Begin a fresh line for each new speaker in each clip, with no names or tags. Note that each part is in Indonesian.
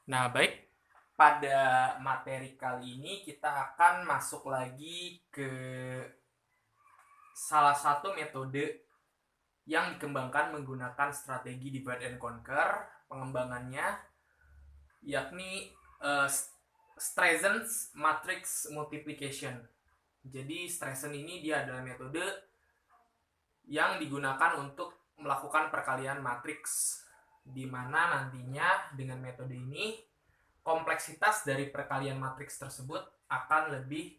Nah, baik, pada materi kali ini kita akan masuk lagi ke salah satu metode yang dikembangkan menggunakan strategi divide and conquer. Pengembangannya yakni Streisand's matrix multiplication. Jadi Streisand ini dia adalah metode yang digunakan untuk melakukan perkalian matriks, di mana nantinya dengan metode ini kompleksitas dari perkalian matriks tersebut akan lebih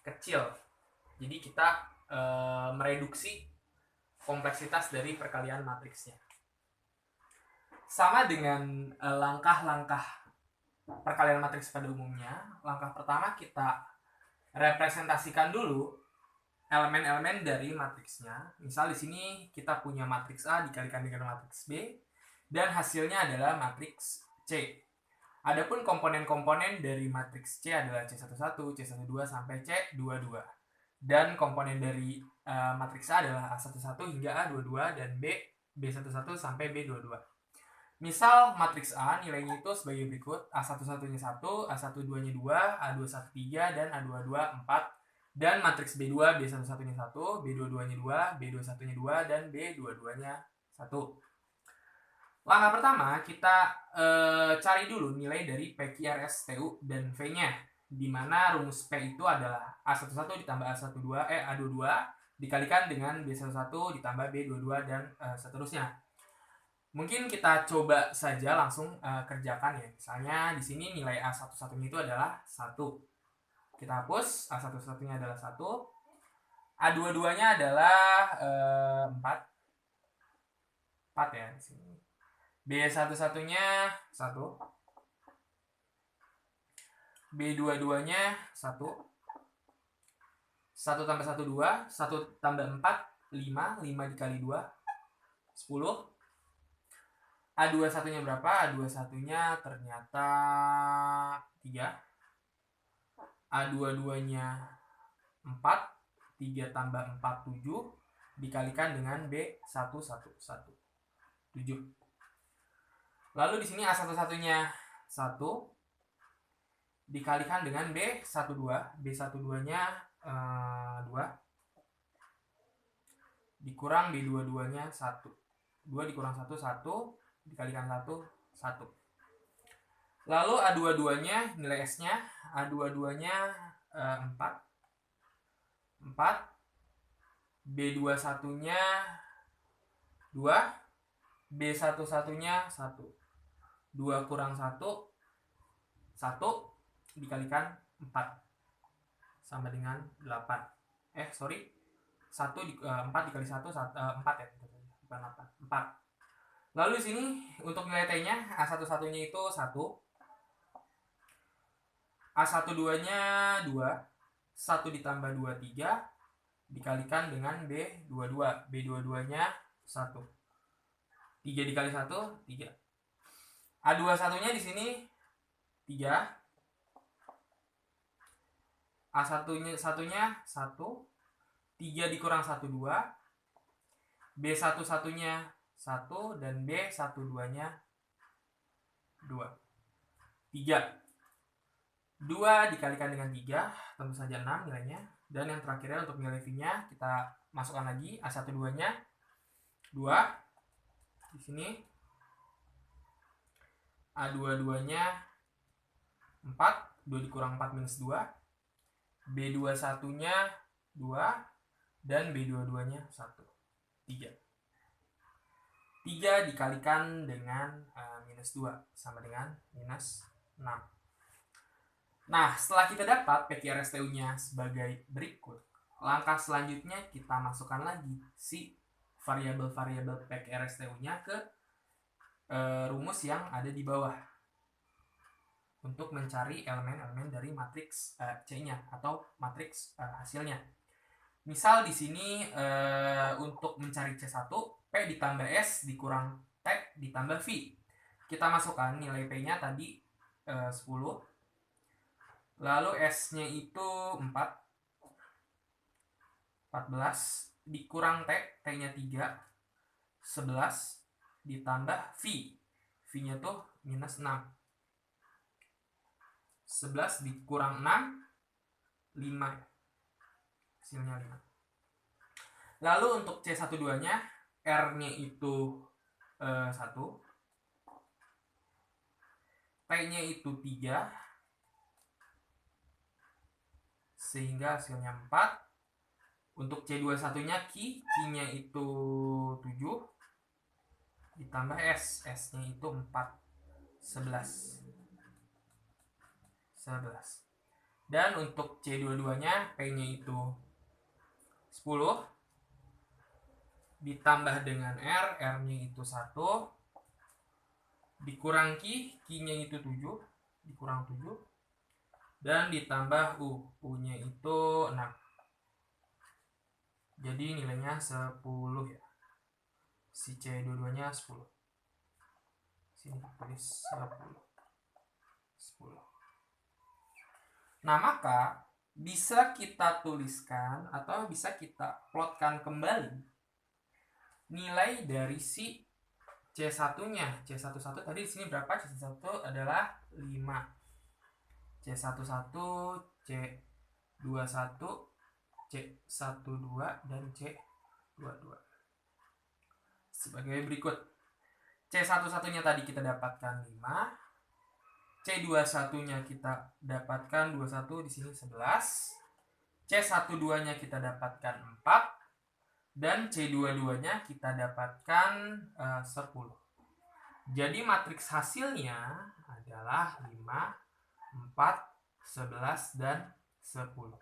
kecil. Jadi kita mereduksi kompleksitas dari perkalian matriksnya. Sama dengan langkah-langkah perkalian matriks pada umumnya, langkah pertama kita representasikan dulu elemen-elemen dari matriksnya. Misal di sini kita punya matriks A dikalikan dengan matriks B dan hasilnya adalah matriks C. Adapun komponen-komponen dari matriks C adalah C11, C12 sampai C22. Dan komponen dari matriks A adalah A11 hingga A22 dan B11 sampai B22. Misal matriks A nilainya itu sebagai berikut: A11-nya 1, A12-nya 2, A21 3, dan A22 4. Dan matriks B2, B11-nya 1, B22-nya 2, B21-nya 2, dan B22-nya 1. Langkah pertama, kita cari dulu nilai dari PQRS TU dan V-nya, di mana rumus P itu adalah A11 ditambah A22 dikalikan dengan B11 ditambah B22 dan seterusnya. Mungkin kita coba saja langsung kerjakan ya. Misalnya di sini nilai A11-nya itu adalah 1. Kita hapus, A11-nya adalah 1. A22-nya adalah 4. 4 ya di sini. B11-nya 1. B22-nya 1. 1 tambah 1 2, 1 tambah 4 5, 5 dikali 2 10. A21-nya berapa? A21-nya ternyata 3. A22-nya 4. 3 tambah 4 7 dikalikan dengan B111 7. Lalu di sini A11-nya 1 dikalikan dengan B12. B12-nya 2 dikurang B22-nya 1. 2 dikurang 1 1 dikalikan 1 1. Lalu A22-nya nilai S-nya, A22-nya 4. 4. B21-nya 2. B11-nya 1. 2 kurang 1 1 dikalikan 4 sama dengan 8. 1 4 dikali 1 4 ya, bukan 8. 4. Lalu di sini untuk nilai T-nya, A11-nya itu 1. A12-nya 2. 1 ditambah 2 3 dikalikan dengan B22. B22-nya 1. 3 dikali 1 3. A21-nya di sini 3. A1-nya 1. 3 dikurang 1 2. B11-nya 1 dan B12-nya 2. 3. 2 dikalikan dengan 3 tentu saja 6 nilainya. Dan yang terakhirnya untuk nilai V-nya kita masukkan lagi. A12-nya 2. Di sini A22-nya 4. 2 dikurang 4 minus 2. B21-nya 2 dan B22-nya 1. 3. 3 dikalikan dengan minus 2 sama dengan minus 6. Nah, setelah kita dapat PQRSTU-nya sebagai berikut, langkah selanjutnya kita masukkan lagi si variabel-variabel PQRSTU-nya ke rumus yang ada di bawah untuk mencari elemen-elemen dari matriks C-nya atau matriks hasilnya. Misal di sini untuk mencari C1, P ditambah S dikurang T ditambah V. Kita masukkan nilai P-nya tadi 10. Lalu S-nya itu 4. 14 dikurang T, T-nya 3. 11 ditambah V. V-nya tuh minus 6. 11 dikurang 6, 5. Hasilnya 5. Lalu untuk C12-nya, R-nya itu 1, P-nya itu 3, sehingga hasilnya 4. Untuk C21-nya Q-nya itu 7, ditambah S, S-nya itu 4, 11. Dan untuk C22-nya P-nya itu 10, ditambah dengan R, R-nya itu 1, dikurang Q-nya itu 7, dikurang 7, dan ditambah U, U-nya itu 6. Jadi nilainya 10 ya. Si C22-nya 10. Sini tulis 10. Nah, maka bisa kita tuliskan atau bisa kita plotkan kembali nilai dari si C1-nya. C11 tadi di sini berapa? C11 adalah 5. C11, C21, C12 dan C22. Sebagai berikut. C11-nya tadi kita dapatkan 5. C21-nya kita dapatkan 21, di sini 11. C12-nya kita dapatkan 4. Dan C22-nya kita dapatkan 10. Jadi matriks hasilnya adalah 5, 4, 11, dan 10.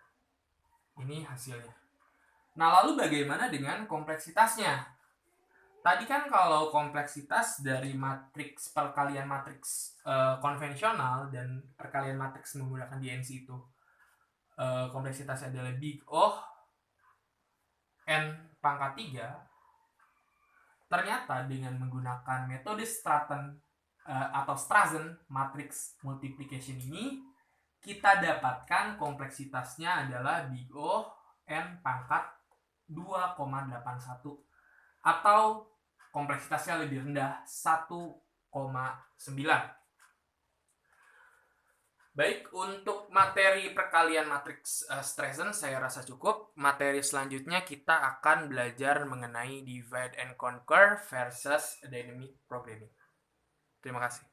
Ini hasilnya. Nah, lalu bagaimana dengan kompleksitasnya? Tadi kan kalau kompleksitas dari matriks perkalian matriks konvensional dan perkalian matriks menggunakan DNC itu kompleksitasnya adalah big O n pangkat 3. Ternyata dengan menggunakan metode Stratton atau Strassen matrix multiplication ini, kita dapatkan kompleksitasnya adalah big O n pangkat 2,81 atau kompleksitasnya lebih rendah 1,9. Baik, untuk materi perkalian matriks Strassen saya rasa cukup. Materi selanjutnya kita akan belajar mengenai divide and conquer versus dynamic programming. Terima kasih.